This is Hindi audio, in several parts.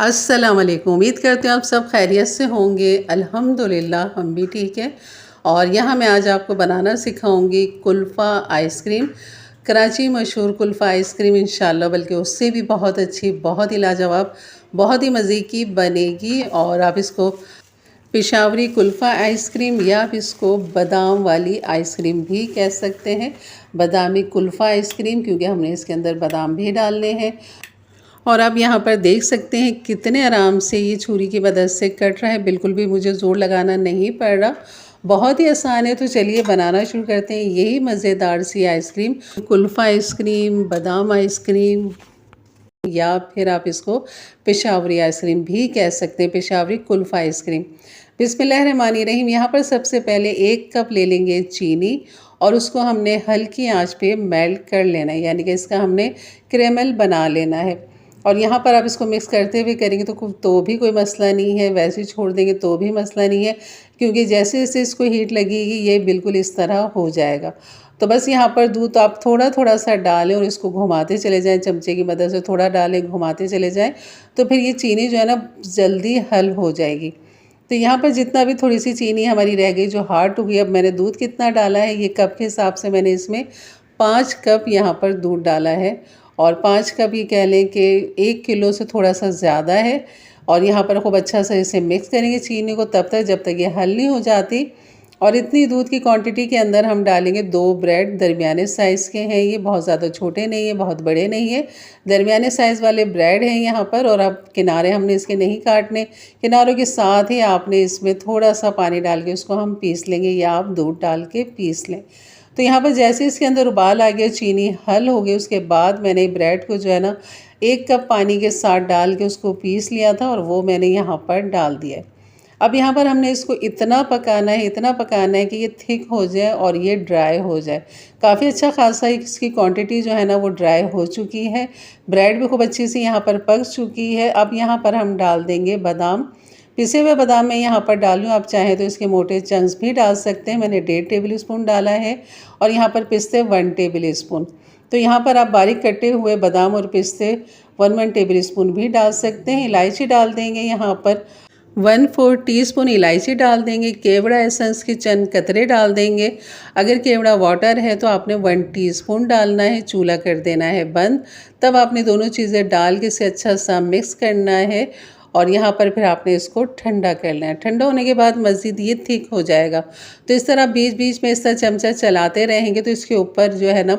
अस्सलाम वालेकुम। उम्मीद करते हैं आप सब खैरियत से होंगे। अल्हम्दुलिल्लाह हम भी ठीक हैं। और यहाँ मैं आज आपको बनाना सिखाऊंगी कुल्फ़ा आइसक्रीम। कराची मशहूर कुल्फ़ा आइसक्रीम इंशाल्लाह, बल्कि उससे भी बहुत अच्छी, बहुत ही लाजवाब, बहुत ही मज़े की बनेगी। और आप इसको पेशावरी कुल्फ़ा आइसक्रीम या आप इसको बादाम वाली आइसक्रीम भी कह सकते हैं। बादामी कुल्फ़ा आइसक्रीम, क्योंकि हमने इसके अंदर बादाम भी डालने हैं। और आप यहाँ पर देख सकते हैं कितने आराम से ये छुरी की मदद से कट रहा है, बिल्कुल भी मुझे ज़ोर लगाना नहीं पड़ रहा। बहुत ही आसान है। तो चलिए बनाना शुरू करते हैं यही मज़ेदार सी आइसक्रीम, कुल्फ़ा आइसक्रीम, बादाम आइसक्रीम, या फिर आप इसको पेशावरी आइसक्रीम भी कह सकते हैं, पेशावरी कुल्फ़ा आइसक्रीम। बिस्मिल्लाहिर्रहमानिर्रहीम। यहाँ पर सबसे पहले 1 कप ले लेंगे चीनी और उसको हमने हल्की आंच पे मेल्ट कर लेना है, यानी कि इसका हमने कैरेमल बना लेना है। और यहाँ पर आप इसको मिक्स करते हुए करेंगे तो भी कोई मसला नहीं है, वैसे ही छोड़ देंगे तो भी मसला नहीं है, क्योंकि जैसे जैसे इसको हीट लगेगी ये बिल्कुल इस तरह हो जाएगा। तो बस यहाँ पर दूध आप थोड़ा थोड़ा सा डालें और इसको घुमाते चले जाएं, चमचे की मदद से थोड़ा डालें, घुमाते चले जाएं, तो फिर ये चीनी जो है ना जल्दी हल हो जाएगी। तो यहाँ पर जितना भी थोड़ी सी चीनी हमारी रह गई जो हार्ड हो गई, अब मैंने दूध कितना डाला है, ये कप के हिसाब से मैंने इसमें 5 कप यहाँ पर दूध डाला है। और 5 कप ये कह लें कि 1 किलो से थोड़ा सा ज़्यादा है। और यहाँ पर खूब अच्छा सा इसे मिक्स करेंगे चीनी को तब तक जब तक ये हल नहीं हो जाती। और इतनी दूध की क्वांटिटी के अंदर हम डालेंगे 2 ब्रेड, दरमियाने साइज़ के हैं ये, बहुत ज़्यादा छोटे नहीं है, बहुत बड़े नहीं है, दरमियाने साइज़ वाले ब्रेड हैं यहाँ पर। और अब किनारे हमने इसके नहीं काटने, किनारों के साथ ही आपने इसमें थोड़ा सा पानी डाल के उसको हम पीस लेंगे, या आप दूध डाल के पीस लें। तो यहाँ पर जैसे इसके अंदर उबाल आ गया, चीनी हल हो गई, उसके बाद मैंने ब्रेड को जो है ना 1 कप पानी के साथ डाल के उसको पीस लिया था और वो मैंने यहाँ पर डाल दिया है। अब यहाँ पर हमने इसको इतना पकाना है, इतना पकाना है कि ये थिक हो जाए और ये ड्राई हो जाए। काफ़ी अच्छा खासा इसकी क्वांटिटी जो है ना वो ड्राई हो चुकी है। ब्रेड भी खूब अच्छी सी यहाँ पर पक चुकी है। अब यहाँ पर हम डाल देंगे बादाम। पिसे हुए बादाम मैं यहाँ पर डालूँ, आप चाहें तो इसके मोटे चंक्स भी डाल सकते हैं। मैंने 1.5 टेबल स्पून डाला है। और यहाँ पर पिस्ते 1 टेबल स्पून। तो यहाँ पर आप बारीक कटे हुए बादाम और पिस्ते 1 टेबल स्पून भी डाल सकते हैं। इलायची डाल देंगे यहाँ पर 1/4 टीस्पून इलायची डाल देंगे। केवड़ा एसेंस के चंद कतरे डाल देंगे। अगर केवड़ा वाटर है तो आपने 1 टीस्पून डालना है। चूल्हा कर देना है बंद। तब आपने दोनों चीज़ें डाल के इसे अच्छा सा मिक्स करना है। और यहाँ पर फिर आपने इसको ठंडा करना है। ठंडा होने के बाद मज़ीद ये थिक हो जाएगा। तो इस तरह बीच बीच में इस तरह चमचा चलाते रहेंगे तो इसके ऊपर जो है ना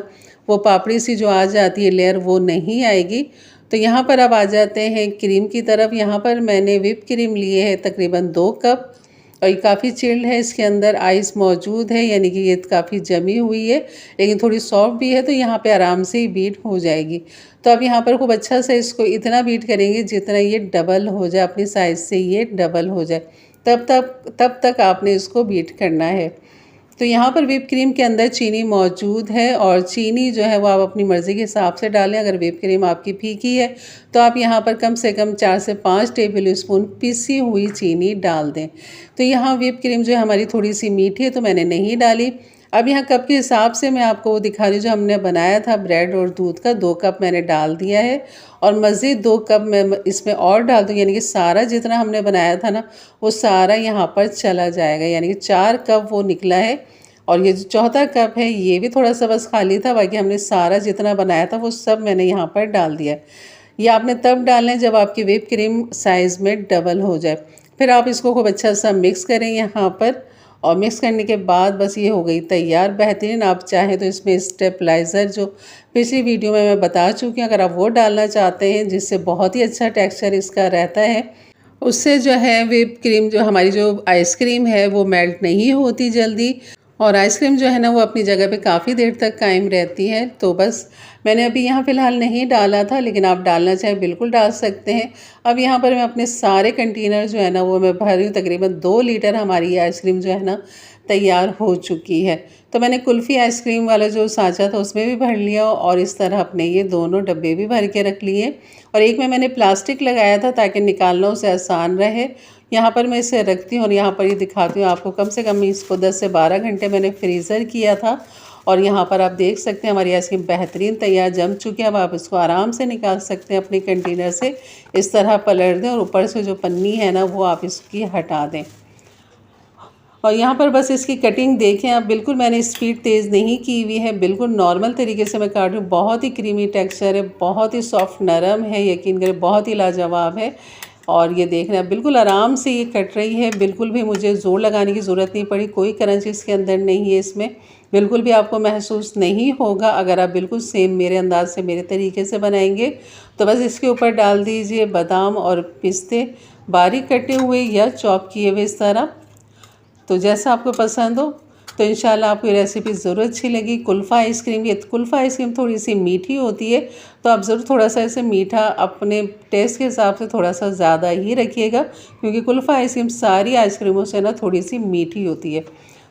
वो पापड़ी सी जो आ जाती है लेयर, वो नहीं आएगी। तो यहाँ पर अब आ जाते हैं क्रीम की तरफ। यहाँ पर मैंने व्हिप क्रीम लिए है तकरीबन 2 कप। और ये काफ़ी चिल्ड है, इसके अंदर आइस मौजूद है, यानी कि ये काफ़ी जमी हुई है, लेकिन थोड़ी सॉफ्ट भी है, तो यहाँ पे आराम से ही बीट हो जाएगी। तो अब यहाँ पर खूब अच्छा से इसको इतना बीट करेंगे जितना ये डबल हो जाए, अपनी साइज़ से ये डबल हो जाए, तब तक आपने इसको बीट करना है। तो यहाँ पर व्हिप क्रीम के अंदर चीनी मौजूद है और चीनी जो है वो आप अपनी मर्ज़ी के हिसाब से डालें। अगर व्हिप क्रीम आपकी फीकी है तो आप यहाँ पर कम से कम 4 से 5 टेबल स्पून पिसी हुई चीनी डाल दें। तो यहाँ व्हिप क्रीम जो है हमारी थोड़ी सी मीठी है तो मैंने नहीं डाली। अब यहाँ कप के हिसाब से मैं आपको वो दिखा रही हूँ जो हमने बनाया था ब्रेड और दूध का, 2 कप मैंने डाल दिया है। और मज़ीद 2 कप मैं इसमें और डाल दूँ, यानी कि सारा जितना हमने बनाया था ना वो सारा यहाँ पर चला जाएगा, यानी कि 4 कप वो निकला है। और ये जो चौथा कप है ये भी थोड़ा सा बस खाली था, बाकी हमने सारा जितना बनाया था वो सब मैंने यहाँ पर डाल दिया। ये आपने तब डालना है जब आपकी व्हिप क्रीम साइज़ में डबल हो जाए। फिर आप इसको खूब अच्छा सा मिक्स करें यहाँ पर। और मिक्स करने के बाद बस ये हो गई तैयार, बेहतरीन। आप चाहें तो इसमें स्टेबलाइज़र जो पिछली वीडियो में मैं बता चुकी हूँ, अगर आप वो डालना चाहते हैं जिससे बहुत ही अच्छा टेक्सचर इसका रहता है, उससे जो है व्हिप क्रीम जो हमारी जो आइसक्रीम है वो मेल्ट नहीं होती जल्दी, और आइसक्रीम जो है ना वो अपनी जगह पे काफ़ी देर तक कायम रहती है। तो बस मैंने अभी यहाँ फ़िलहाल नहीं डाला था, लेकिन आप डालना चाहें बिल्कुल डाल सकते हैं। अब यहाँ पर मैं अपने सारे कंटेनर जो है ना वो मैं भर रही हूँ। तकरीबन 2 लीटर हमारी आइसक्रीम जो है ना तैयार हो चुकी है। तो मैंने कुल्फ़ी आइसक्रीम वाला जो साँचा था उसमें भी भर लिया और इस तरह अपने ये दोनों डब्बे भी भर के रख लिए। और एक में मैंने प्लास्टिक लगाया था ताकि निकालना उसे आसान रहे। यहाँ पर मैं इसे रखती हूँ और यहाँ पर ये दिखाती हूँ आपको। कम से कम इसको 10 से 12 घंटे मैंने फ्रीज़र किया था और यहाँ पर आप देख सकते हैं हमारी आइसक्रीम बेहतरीन तैयार जम चुकी है। अब आप इसको आराम से निकाल सकते हैं अपने कंटेनर से, इस तरह पलट दें और ऊपर से जो पन्नी है ना वो आप इसकी हटा दें। और यहाँ पर बस इसकी कटिंग देखें आप, बिल्कुल मैंने स्पीड तेज़ नहीं की हुई है, बिल्कुल नॉर्मल तरीके से मैं काट रही हूँ। बहुत ही क्रीमी टेक्सचर है, बहुत ही सॉफ्ट नरम है, यकीन करें बहुत ही लाजवाब है। और ये देख रहे हैं बिल्कुल आराम से ये कट रही है, बिल्कुल भी मुझे ज़ोर लगाने की ज़रूरत नहीं पड़ी, कोई क्रंच इसके अंदर नहीं है, इसमें बिल्कुल भी आपको महसूस नहीं होगा। अगर आप बिल्कुल सेम मेरे अंदाज से मेरे तरीके से बनाएंगे तो बस इसके ऊपर डाल दीजिए बादाम और पिस्ते बारीक कटे हुए या चॉप किए हुए इस तरह, तो जैसा आपको पसंद हो। तो इंशाल्लाह आपको ये रेसिपी ज़रूर अच्छी लगी। कुल्फ़ा आइसक्रीम, ये कुल्फ़ा आइसक्रीम थोड़ी सी मीठी होती है, तो आप ज़रूर थोड़ा सा इसे मीठा अपने टेस्ट के हिसाब से थोड़ा सा ज़्यादा ही रखिएगा, क्योंकि कुल्फ़ा आइसक्रीम सारी आइसक्रीमों से ना थोड़ी सी मीठी होती है।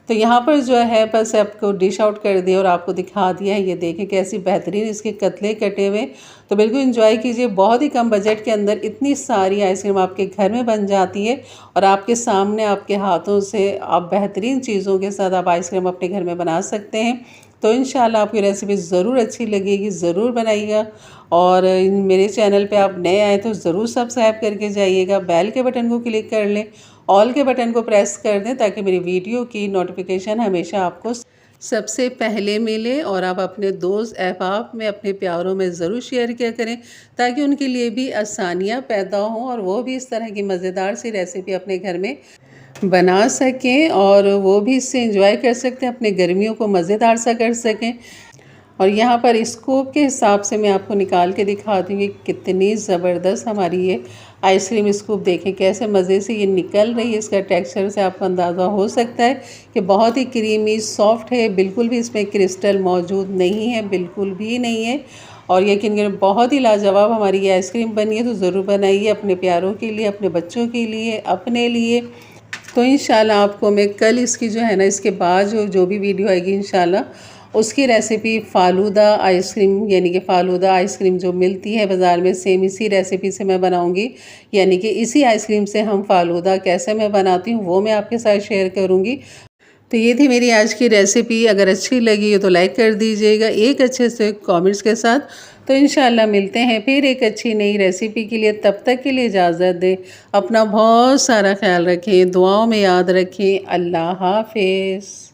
तो यहाँ पर जो है बस आपको डिश आउट कर दिया और आपको दिखा दिया है। ये देखें कैसी बेहतरीन इसके कतले कटे हुए। तो बिल्कुल एंजॉय कीजिए, बहुत ही कम बजट के अंदर इतनी सारी आइसक्रीम आपके घर में बन जाती है और आपके सामने आपके हाथों से आप बेहतरीन चीज़ों के साथ आप आइसक्रीम अपने घर में बना सकते हैं। तो इंशाल्लाह आपको रेसिपी ज़रूर अच्छी लगेगी, ज़रूर बनाइएगा। और मेरे चैनल पे आप नए आए तो ज़रूर सब्सक्राइब करके जाइएगा, बेल के बटन को क्लिक कर लें, ऑल के बटन को प्रेस कर दें ताकि मेरी वीडियो की नोटिफिकेशन हमेशा आपको सबसे पहले मिले। और आप अपने दोस्त अहबाब में अपने प्यारों में ज़रूर शेयर किया करें ताकि उनके लिए भी आसानियाँ पैदा हों और वो भी इस तरह की मज़ेदार सी रेसिपी अपने घर में बना सकें और वो भी इससे एंजॉय कर सकते हैं, अपने गर्मियों को मज़ेदार सा कर सकें। और यहाँ पर स्कूप के हिसाब से मैं आपको निकाल के दिखाती हूँ कि कितनी ज़बरदस्त हमारी ये आइसक्रीम स्कूप, देखें कैसे मज़े से ये निकल रही है। इसका टेक्सचर से आपको अंदाज़ा हो सकता है कि बहुत ही क्रीमी सॉफ्ट है, बिल्कुल भी इसमें क्रिस्टल मौजूद नहीं है, बिल्कुल भी नहीं है। और यकीन करें बहुत ही लाजवाब हमारी ये आइसक्रीम बनी है। तो ज़रूर बनाइए अपने प्यारों के लिए, अपने बच्चों के लिए, अपने लिए। तो इंशाल्लाह आपको मैं कल इसकी जो है ना इसके बाद जो भी वीडियो आएगी इंशाल्लाह उसकी रेसिपी फ़ालूदा आइसक्रीम, यानी कि फ़ालूदा आइसक्रीम जो मिलती है बाज़ार में, सेम इसी रेसिपी से मैं बनाऊंगी, यानी कि इसी आइसक्रीम से हम फ़ालूदा कैसे मैं बनाती हूँ वो मैं आपके साथ शेयर करूँगी। तो ये थी मेरी आज की रेसिपी, अगर अच्छी लगी हो तो लाइक कर दीजिएगा एक अच्छे से कमेंट्स के साथ। तो इंशाल्लाह मिलते हैं फिर एक अच्छी नई रेसिपी के लिए, तब तक के लिए इजाज़त दें। अपना बहुत सारा ख्याल रखें, दुआओं में याद रखें। अल्लाह हाफ़िज़।